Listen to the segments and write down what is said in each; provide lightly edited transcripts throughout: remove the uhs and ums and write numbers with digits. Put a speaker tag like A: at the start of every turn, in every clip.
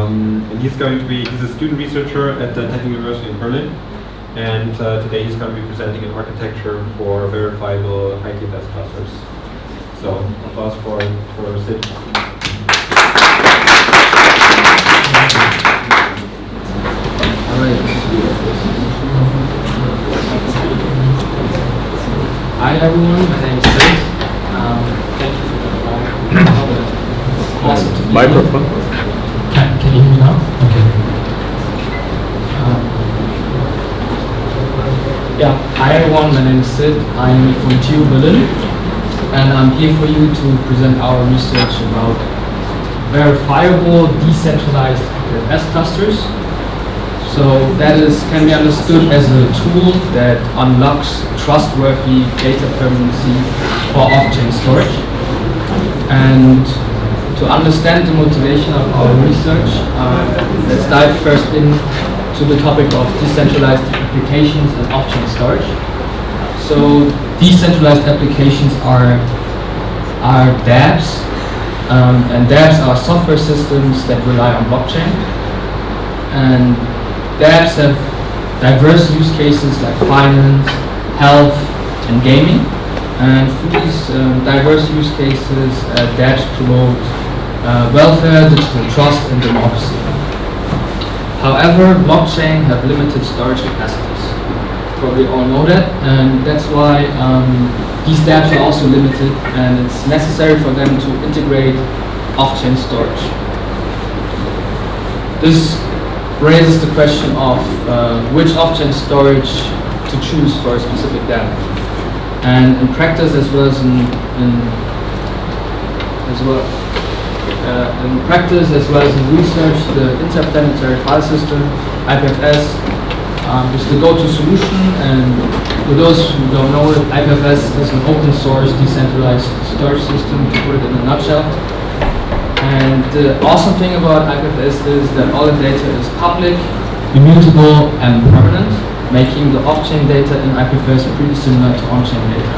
A: And he's a student researcher at the Technical University in Berlin. And today he's going to be presenting an architecture for verifiable IPFS clusters. So, applause for Sid.
B: All right. Hi everyone, my name is Sid. Thank you for the awesome to be
C: microphone.
B: Can you hear me now? Okay. Yeah, hi everyone, my name is Sid. I'm from TU Berlin, and I'm here for you to present our research about verifiable decentralized IPFS clusters. So that can be understood as a tool that unlocks trustworthy data permanency for off-chain storage. And to understand the motivation of our research, let's dive first into the topic of decentralized applications and off-chain storage. So decentralized applications are dApps, and dApps are software systems that rely on blockchain. And dApps have diverse use cases like finance, health, and gaming. And through these diverse use cases, dApps promote welfare, digital trust, and democracy. However, blockchain have limited storage capacities. Probably all know that, and that's why these dApps are also limited, and it's necessary for them to integrate off-chain storage. This raises the question of which off-chain storage to choose for a specific dApp. And in practice, as well as in research, the interplanetary file system (IPFS) is the go-to solution. And for those who don't know it, IPFS is an open-source decentralized storage system, to put it in a nutshell. And the awesome thing about IPFS is that all the data is public, immutable, and permanent, making the off-chain data in IPFS pretty similar to on-chain data.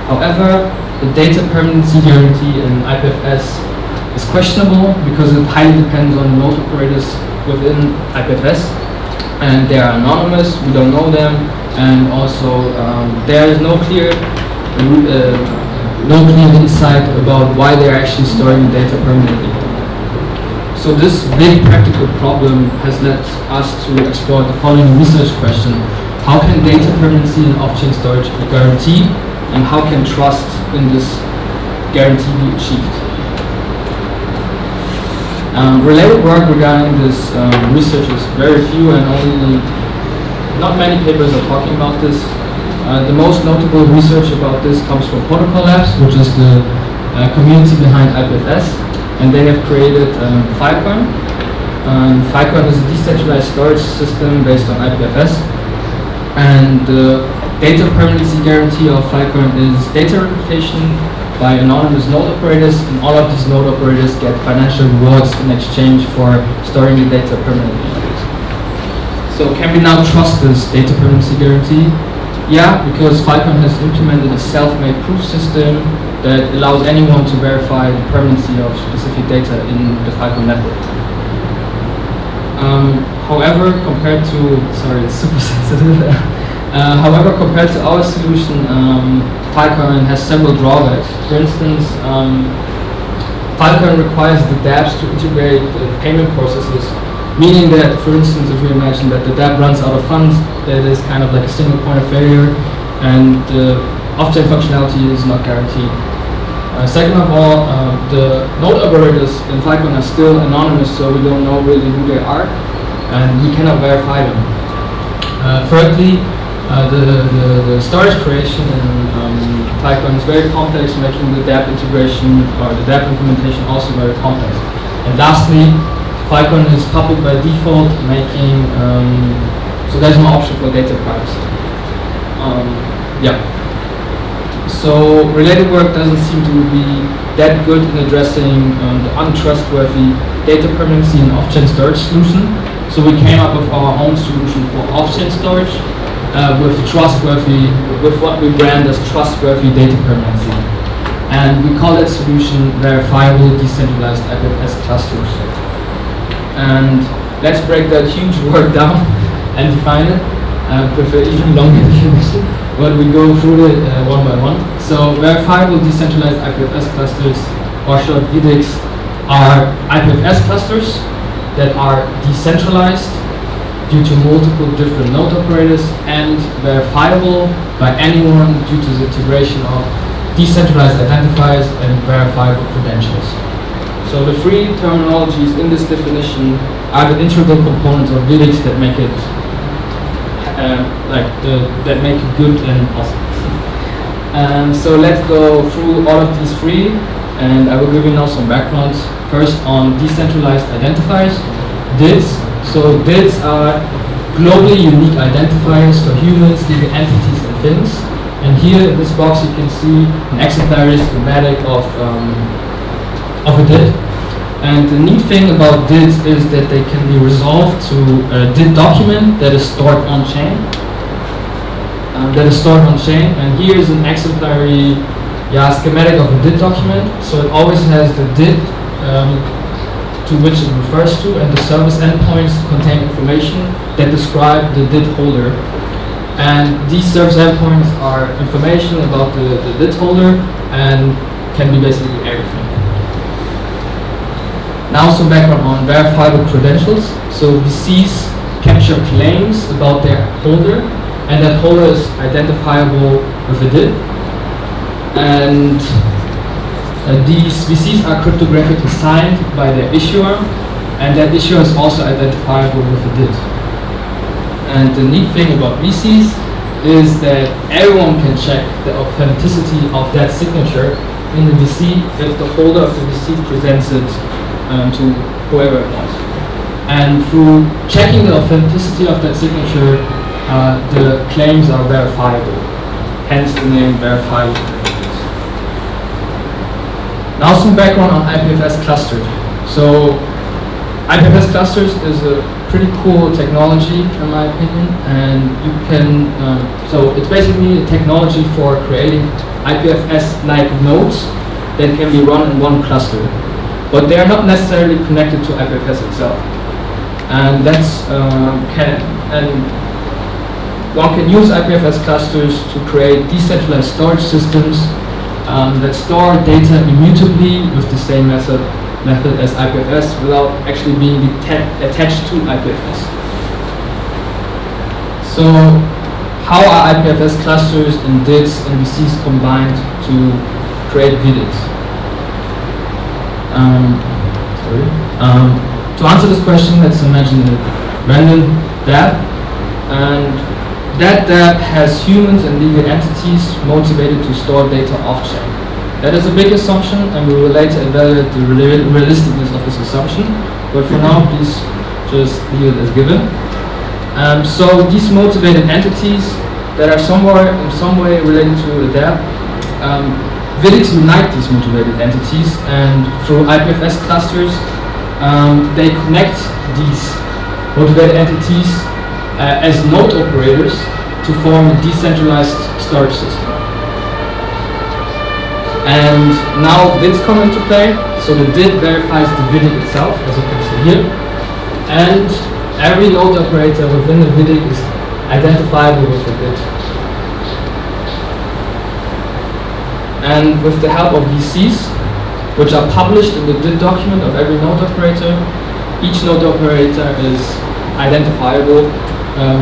B: However, the data permanency guarantee in IPFS is questionable because it highly depends on node operators within IPFS, and they are anonymous, we don't know them, and also there is no clear insight about why they're actually storing the data permanently. So this big practical problem has led us to explore the following research question: how can data permanency in off-chain storage be guaranteed, and how can trust in this guarantee be achieved? Related work regarding this research is very few, and only not many papers are talking about this. The most notable research about this comes from Protocol Labs, which is the community behind IPFS, and they have created Filecoin. Filecoin is a decentralized storage system based on IPFS, and the data permanency guarantee of Filecoin is data replication by anonymous node operators, and all of these node operators get financial rewards in exchange for storing the data permanently. So can we now trust this data permanency guarantee? Yeah, because Filecoin has implemented a self-made proof system that allows anyone to verify the permanency of specific data in the Filecoin network. However, compared to, sorry, it's super sensitive. However, compared to our solution, Filecoin has several drawbacks. For instance, Filecoin requires the dApps to integrate the payment processes, meaning that, for instance, if we imagine that the dApp runs out of funds, that is kind of like a single point of failure, and the off-chain functionality is not guaranteed. Second of all, the node operators in Filecoin are still anonymous, so we don't know really who they are, and we cannot verify them. Thirdly, the storage creation in Filecoin is very complex, making the dApp integration or the dApp implementation also very complex. And lastly, Filecoin is public by default, making so there's no option for data privacy. So related work doesn't seem to be that good in addressing the untrustworthy data permanency and off-chain storage solution. So we came up with our own solution for off-chain storage with what we brand as trustworthy data permanency. And we call that solution Verifiable Decentralized IPFS Clusters. And let's break that huge word down and define it with an even longer definition, but we go through it one by one. So verifiable decentralized IPFS clusters, or short VDICs, are IPFS clusters that are decentralized due to multiple different node operators and verifiable by anyone due to the integration of decentralized identifiers and verifiable credentials. So the three terminologies in this definition are the integral components of VDICs that make it that make it good and awesome. So let's go through all of these three, and I will give you now some backgrounds. First on decentralized identifiers, DIDs. So DIDs are globally unique identifiers for humans, legal entities, and things. And here in this box you can see an exemplary schematic of a DID. And the neat thing about DIDs is that they can be resolved to a DID document that is stored on chain. And here is an exemplary schematic of a DID document. So it always has the DID to which it refers to, and the service endpoints contain information that describe the DID holder. And these service endpoints are information about the DID holder and can be basically everything. Now some background on verifiable credentials. So VCs capture claims about their holder, and that holder is identifiable with a DID. And these VCs are cryptographically signed by their issuer, and that issuer is also identifiable with a DID. And the neat thing about VCs is that everyone can check the authenticity of that signature in the VC if the holder of the VC presents it to whoever it wants. And through checking the authenticity of that signature, the claims are verifiable, hence the name verifiable. Now some background on IPFS clusters. So IPFS clusters is a pretty cool technology in my opinion, and you can, so it's basically a technology for creating IPFS-like nodes that can be run in one cluster, but they are not necessarily connected to IPFS itself. And that's, and one can use IPFS clusters to create decentralized storage systems that store data immutably with the same method as IPFS without actually being attached to IPFS. So how are IPFS clusters and DIDs and VCs combined to create VDICs? To answer this question, let's imagine a random DApp, and that DApp has humans and legal entities motivated to store data off-chain. That is a big assumption, and we will later evaluate the realisticness of this assumption, but for now, please just leave it as given. So these motivated entities that are in some way related to a DApp, VDICs unite these motivated entities, and through IPFS clusters, they connect these motivated entities as node operators to form a decentralized storage system. And now DIDs come into play. So the DID verifies the VDIC itself, as you can see here, and every node operator within the VDIC is identifiable with the DID. And with the help of VCs, which are published in the DID document of every node operator, each node operator is identifiable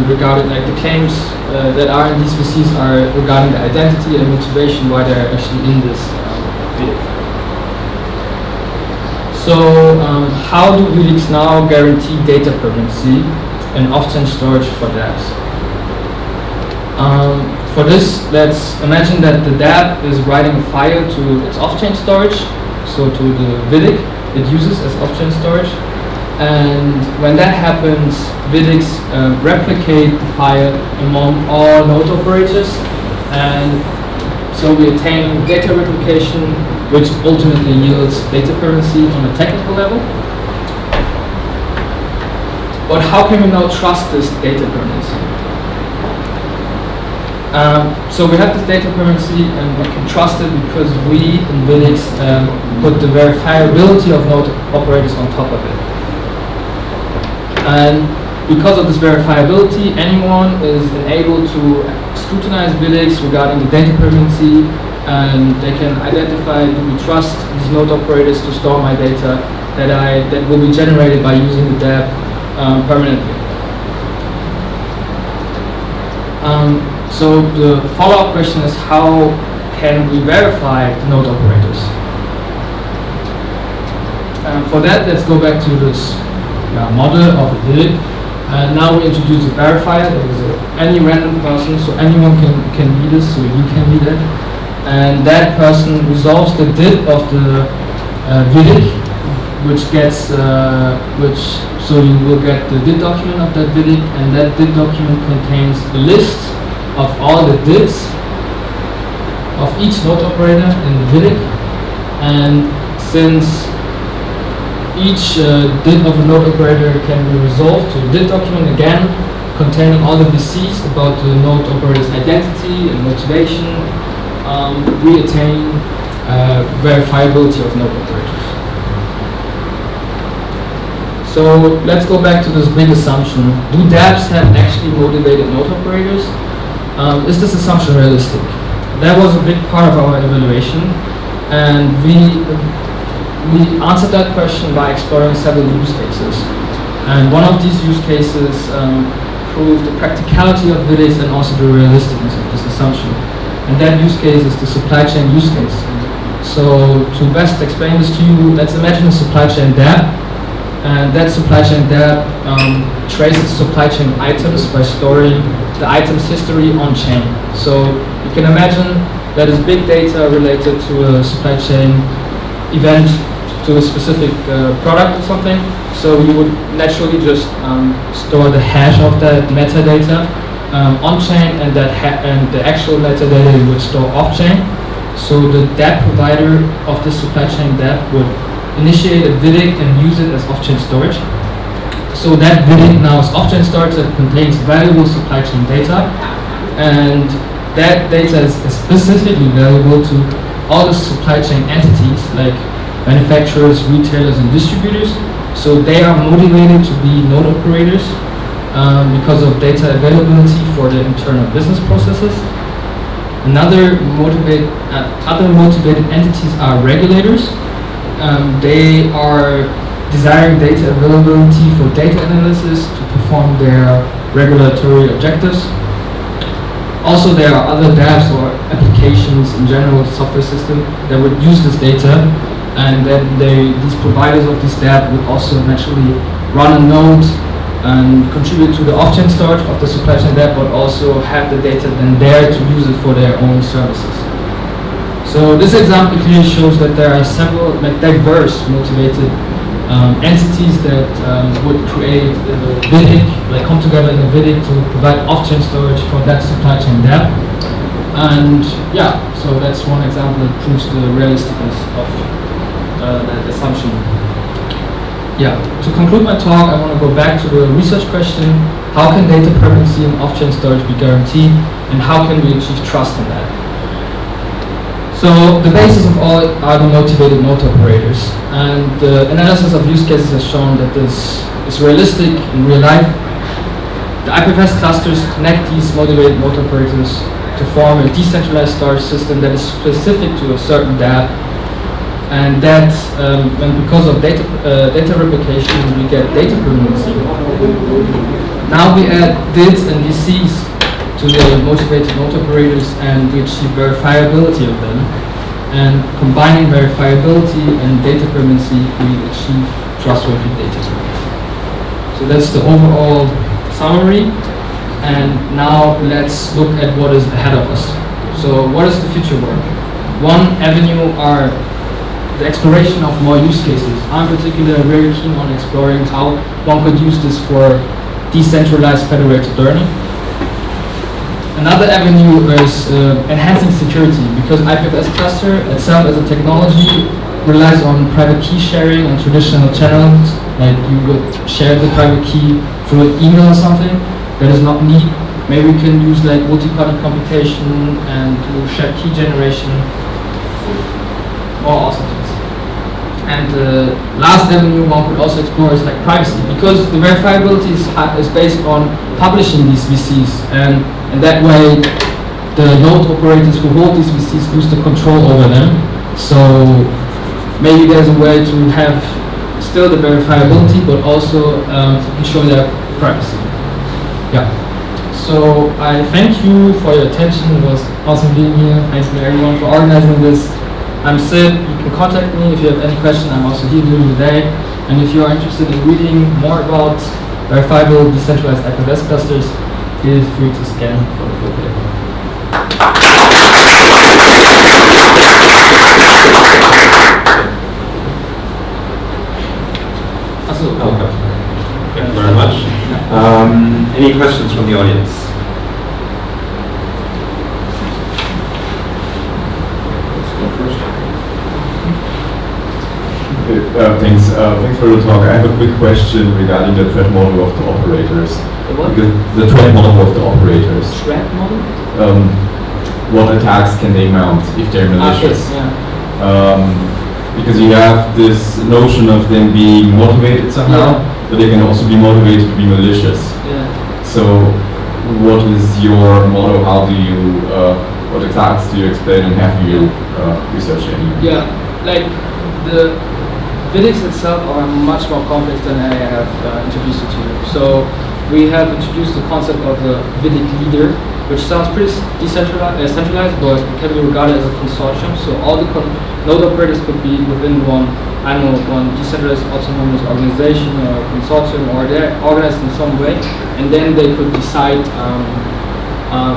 B: regarding the claims that are in these VCs are regarding the identity and motivation why they're actually in this VDIC. So how do VDICs now guarantee data permanency and off-chain storage for dApps? For this, let's imagine that the dApp is writing a file to its off-chain storage, so to the VDIC it uses as off-chain storage. And when that happens, VDICs replicate the file among all node operators, and so we attain data replication, which ultimately yields data permanency on a technical level. But how can we now trust this data permanency? So we have this data permanency, and we can trust it because we in VDICs put the verifiability of node operators on top of it. And because of this verifiability, anyone is enabled to scrutinize VDICs regarding the data permanency, and they can identify, do we trust these node operators to store my data that will be generated by using the DApp permanently. So the follow-up question is, how can we verify the node operators? For that, let's go back to this model of a VDIC. Now we introduce a verifier. That is any random person, so anyone can read this, so you can read it. And that person resolves the DID of the VDIC, so you will get the DID document of that VDIC, and that DID document contains a list of all the DIDs of each node operator in the VDIC. And since each DID of a node operator can be resolved to a DID document, again containing all the VCs about the node operator's identity and motivation, we attain verifiability of node operators. So let's go back to this big assumption. Do dApps have actually motivated node operators? Is this assumption realistic? That was a big part of our evaluation, and we answered that question by exploring several use cases. And one of these use cases proved the practicality of VDICs and also the realisticness of this assumption. And that use case is the supply chain use case. So to best explain this to you, let's imagine a supply chain DApp. And that supply chain DApp traces supply chain items by storing the item's history on chain. So you can imagine that is big data related to a supply chain event, to a specific product or something. So you would naturally just store the hash of that metadata on-chain, and and the actual metadata you would store off-chain. So the DApp provider of this supply chain DApp would initiate a VDIC and use it as off-chain storage. So that VDIC now is off-chain storage that contains valuable supply chain data, and that data is specifically valuable to all the supply chain entities like manufacturers, retailers, and distributors. So they are motivated to be node operators because of data availability for their internal business processes. Other motivated entities are regulators. They are desiring data availability for data analysis to perform their regulatory objectives. Also, there are other dApps or applications in general, software system, that would use this data, and then these providers of this dApp would also naturally run a node and contribute to the off-chain storage of the supply chain dApp, but also have the data then there to use it for their own services. So this example clearly shows that there are several diverse motivated entities that would create a VDIC, come together in a VDIC to provide off-chain storage for that supply chain dApp. And yeah, so that's one example that proves the realisticness of that assumption. Yeah, to conclude my talk, I want to go back to the research question: how can data permanency and off-chain storage be guaranteed, and how can we achieve trust in that? So the basis of all are the motivated node operators, and the analysis of use cases has shown that this is realistic in real life. The IPFS clusters connect these motivated node operators to form a decentralized storage system that is specific to a certain dApp, and that and because of data replication, we get data permanency. Now we add DIDs and VCs to the motivated node operators, and we achieve verifiability of them. And combining verifiability and data permanency, we achieve trustworthy data permanency. So that's the overall summary. And now let's look at what is ahead of us. So what is the future work? One avenue are the exploration of more use cases. I'm particularly very keen on exploring how one could use this for decentralized federated learning. Another avenue is enhancing security, because IPFS cluster itself as a technology relies on private key sharing and traditional channels, like you would share the private key through an email or something. That is not neat. Maybe we can use like multi-party computation and do shared key generation. More awesome things. And the last avenue one could also explore is like privacy, because the verifiability is based on publishing these VCs, and in that way the node operators who hold these VCs lose the control over them. So maybe there's a way to have still the verifiability, but also ensure their privacy. Yeah. So I thank you for your attention. It was awesome being here. Thanks to everyone for organizing this. I'm Sid. You can contact me if you have any question. I'm also here during the day. And if you are interested in reading more about verifiable decentralized IPFS clusters, feel free to scan for the full paper.
A: Thank you very much. Any questions from the audience? Let's go first.
C: Thanks for the talk. I have a quick question regarding the threat model of the operators.
B: The what?
C: The threat model of the operators.
B: Threat model?
C: What attacks can they mount if they're malicious?
B: Yes, yeah.
C: Because you have this notion of them being motivated somehow, but they can also be motivated to be malicious.
B: Yeah.
C: So, what is your model? How do you, what attacks do you explain, and have you researched any?
B: Yeah, like the VDICs itself are much more complex than I have introduced it to you. So we have introduced the concept of the VDIC leader, which sounds pretty centralized, but it can be regarded as a consortium. So all the node operators could be within one decentralized autonomous organization or consortium, or they're organized in some way, and then they could decide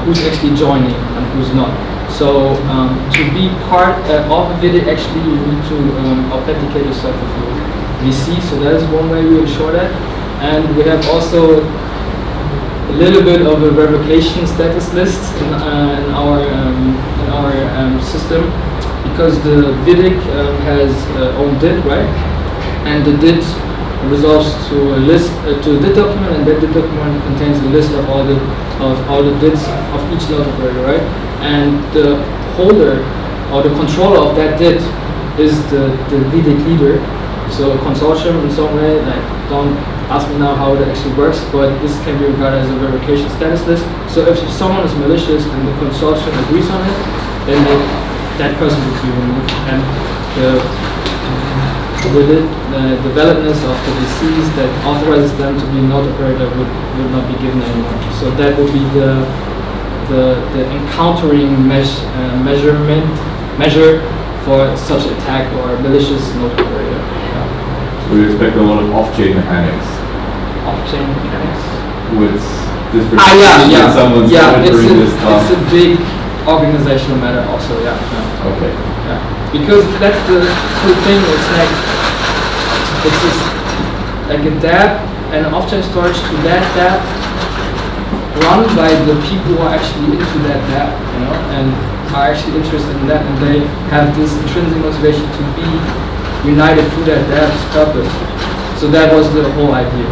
B: who's actually joining and who's not. So to be part of a VDIC, actually you need to authenticate yourself with your VC. So that is one way we ensure that. And we have also a little bit of a revocation status list in our system, because the VDIC has own DID, right? And the DID resolves to a list to a DID document, and that DID document contains a list of all the DIDs of each node operator, right? And the holder or the controller of that DID is the VDIC leader. So a consortium in some way, like, don't ask me now how it actually works, but this can be regarded as a revocation status list. So if someone is malicious and the consortium agrees on it, then that person would be removed. And the developness of the VCs that authorizes them to be a node operator would not be given anymore. So that would be the encountering measure for such attack or malicious node operator.
C: So we expect a lot of off-chain mechanics.
B: Off-chain mechanics?
C: With this someone's monitoring this stuff.
B: It's a big organizational matter also, yeah.
C: Okay.
B: Yeah. Because that's the cool thing, it's just like a dApp and an off-chain storage to that dApp run by the people who are actually into that dApp, and are actually interested in that, and they have this intrinsic motivation to be united through that dApp's purpose. So that was the whole idea.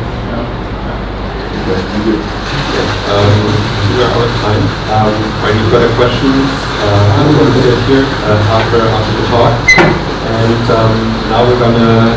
C: Okay, thank you.
A: We are out of time. Any further questions? I'm going to sit here after the talk, and now we're gonna